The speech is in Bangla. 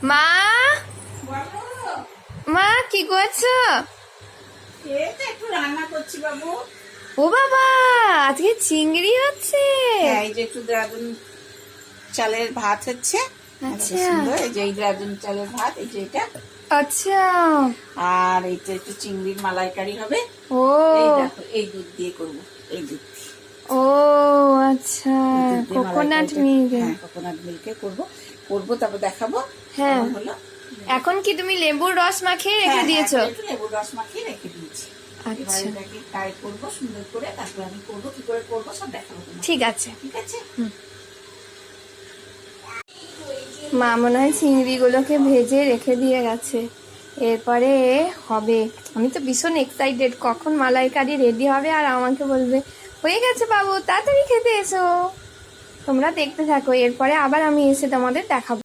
মা, বাবু, মা কি করছো? এই তো একটু রান্না করছি বাবু। ও বাবা, আজকে চিংড়ি হচ্ছে। হ্যাঁ, এই যে একটু দেরাদুন চালের ভাত হচ্ছে। আচ্ছা। এত সুন্দর, এই যে এই দেরাদুন চালের ভাত, এই যে এটা। আচ্ছা। আর এইটা একটু চিংড়ির মালাইকারি হবে। ও। এই দেখো, এই দুধ দিয়ে করবো, এই দুধ দিয়ে। ও আচ্ছা, এই দুধ দিয়ে কোকোনাট মালাইকারিটা- মিল্ক। হ্যাঁ, কোকোনাট মিল্কে করবো, তারপর দেখাবো হ্যাঁ। কেমন হলো। এখন কি তুমি লেবুর রস মাখিয়ে রেখে হ্যাঁ, দিয়েছো? এখন একটু লেবুর রস মাখিয়ে রেখে দিয়েছি। এবার আচ্ছা, এটাকে ফ্রাই করবো সুন্দর করে, তারপর আমি করবো, কি করে করবো সব দেখাবো তোমাকে। ঠিক আছে। ঠিক আছে। মা মনে হয় চিংড়িগুলোকে ভেজে রেখে দিয়ে গেছে, এরপরে হবে। আমি তো ভীষণ এক্সাইটেড, কখন মালাইকারি রেডি হবে আর আমাকে বলবে হয়ে গেছে বাবু, তাড়াতাড়ি খেতে এসো। তোমরা দেখতে থাকো, এরপরে আবার আমি এসে তোমাদের দেখাবো।